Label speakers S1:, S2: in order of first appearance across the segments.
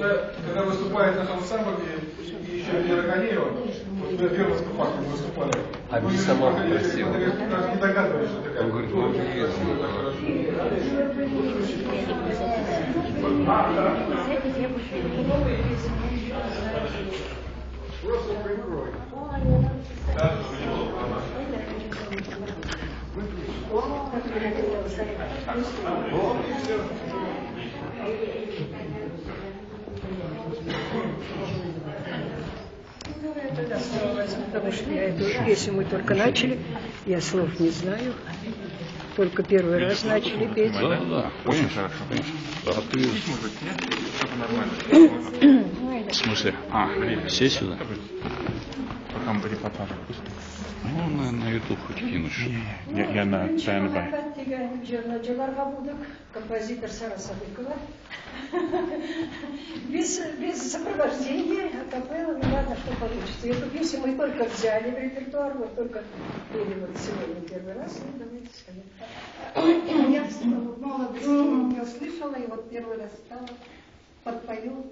S1: Когда выступает наш ансамбль и еще Вера Галеева, вот на первом выступах мы выступали.
S2: А без сама попросила.
S1: Даже не догадывались, что такая.
S2: Он говорит, вам
S1: Просто прикрой.
S3: Ну, я тогда снова возьму, потому что я эту песню мы только начали, я слов не знаю, только первый раз начали петь.
S4: Да, очень хорошо. А ты... В смысле? Все сюда?
S5: Потом репортаж пусть.
S4: Ну, на YouTube хоть кинуть что-то.
S5: Я на ТНВ.
S3: Композитор Сара Садыкова. Без сопровождения, акапелла, ну ладно, что получится. Эту песню мы только взяли в репертуар, вот только пели вот сегодня первый раз, ну давайте скажем.
S6: Я в молодости не услышала, и вот первый раз стала, подпою.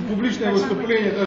S1: Публичное выступление.